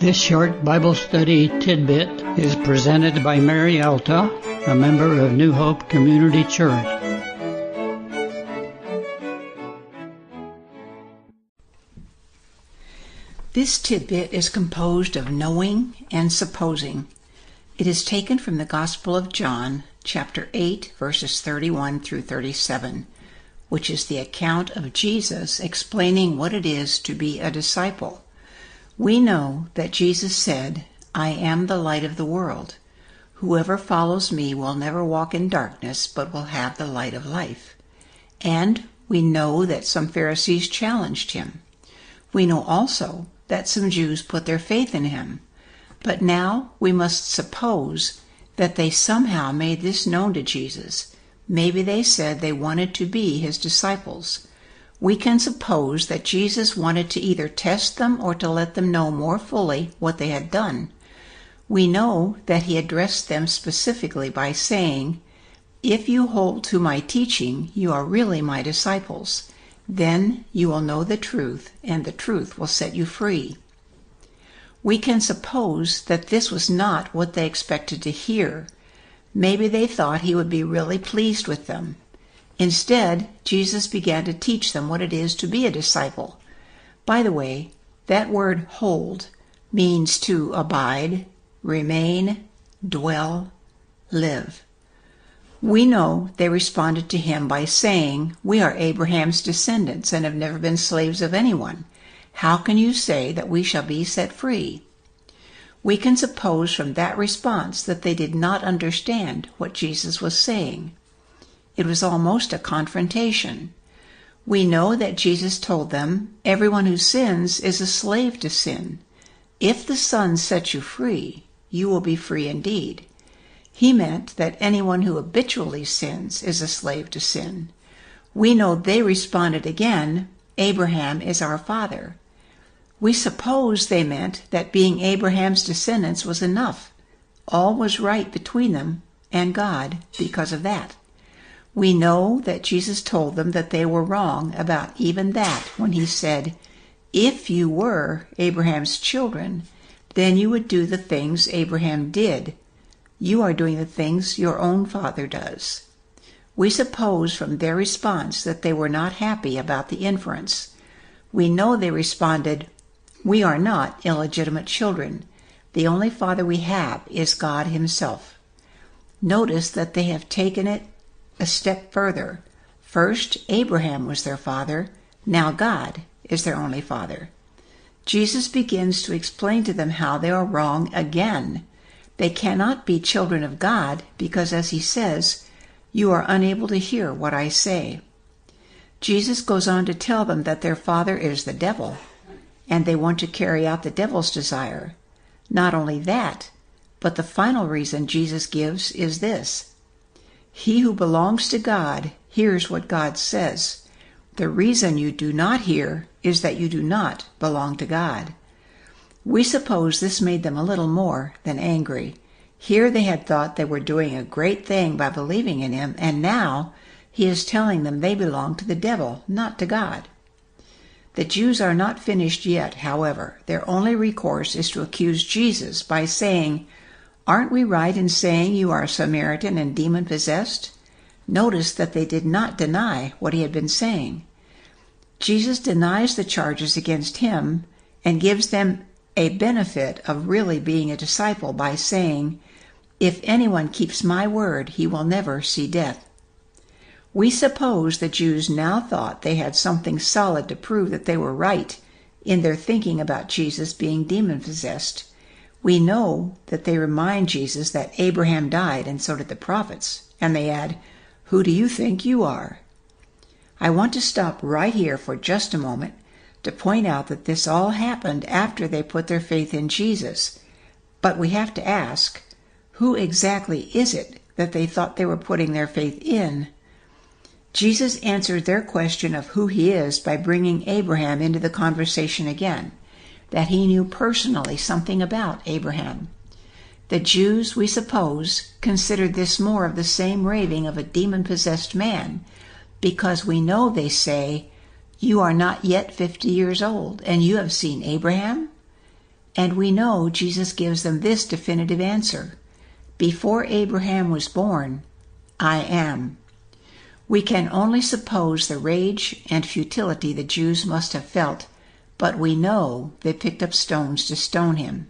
This short Bible study tidbit is presented by Mary Alta, a member of New Hope Community Church. This tidbit is composed of knowing and supposing. It is taken from the Gospel of John, chapter 8, verses 31 through 37, which is the account of Jesus explaining what it is to be a disciple. We know that Jesus said, "I am the light of the world. Whoever follows me will never walk in darkness, but will have the light of life." And we know that some Pharisees challenged him. We know also that some Jews put their faith in him. But now we must suppose that they somehow made this known to Jesus. Maybe they said they wanted to be his disciples. We can suppose that Jesus wanted to either test them or to let them know more fully what they had done. We know that he addressed them specifically by saying, "If you hold to my teaching, you are really my disciples. Then you will know the truth, and the truth will set you free." We can suppose that this was not what they expected to hear. Maybe they thought he would be really pleased with them. Instead, Jesus began to teach them what it is to be a disciple. By the way, that word hold means to abide, remain, dwell, live. We know they responded to him by saying, "We are Abraham's descendants and have never been slaves of anyone. How can you say that we shall be set free?" We can suppose from that response that they did not understand what Jesus was saying. It was almost a confrontation. We know that Jesus told them, "Everyone who sins is a slave to sin. If the Son sets you free, you will be free indeed." He meant that anyone who habitually sins is a slave to sin. We know they responded again, "Abraham is our father." We suppose they meant that being Abraham's descendants was enough. All was right between them and God because of that. We know that Jesus told them that they were wrong about even that when he said, "If you were Abraham's children, then you would do the things Abraham did. You are doing the things your own father does." We suppose from their response that they were not happy about the inference. We know they responded, "We are not illegitimate children. The only father we have is God himself." Notice that they have taken it a step further. First, Abraham was their father. Now God is their only father. Jesus begins to explain to them how they are wrong again. They cannot be children of God because, as he says, "You are unable to hear what I say." Jesus goes on to tell them that their father is the devil, and they want to carry out the devil's desire. Not only that, but the final reason Jesus gives is this: "He who belongs to God hears what God says. The reason you do not hear is that you do not belong to God." We suppose this made them a little more than angry. Here they had thought they were doing a great thing by believing in him, and now he is telling them they belong to the devil, not to God. The Jews are not finished yet, however. Their only recourse is to accuse Jesus by saying, "Aren't we right in saying you are a Samaritan and demon-possessed?" Notice that they did not deny what he had been saying. Jesus denies the charges against him and gives them a benefit of really being a disciple by saying, "If anyone keeps my word, he will never see death." We suppose the Jews now thought they had something solid to prove that they were right in their thinking about Jesus being demon-possessed. We know that they remind Jesus that Abraham died and so did the prophets, and they add, "Who do you think you are?" I want to stop right here for just a moment to point out that this all happened after they put their faith in Jesus. But we have to ask, who exactly is it that they thought they were putting their faith in? Jesus answered their question of who he is by bringing Abraham into the conversation again, that he knew personally something about Abraham. The Jews, we suppose, considered this more of the same raving of a demon-possessed man, because we know they say, "You are not yet 50 years old, and you have seen Abraham?" And we know Jesus gives them this definitive answer: before Abraham was born, I am. We can only suppose the rage and futility the Jews must have felt, but we know they picked up stones to stone him.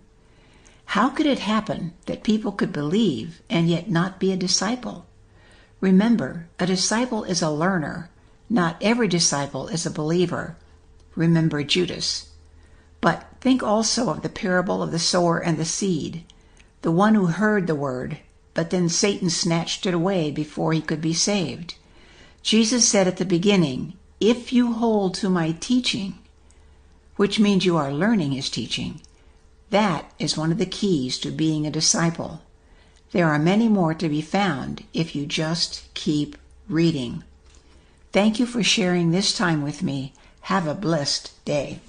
How could it happen that people could believe and yet not be a disciple? Remember, a disciple is a learner. Not every disciple is a believer. Remember Judas. But think also of the parable of the sower and the seed, the one who heard the word, but then Satan snatched it away before he could be saved. Jesus said at the beginning, if you hold to my teaching, which means you are learning his teaching, that is one of the keys to being a disciple. There are many more to be found if you just keep reading. Thank you for sharing this time with me. Have a blessed day.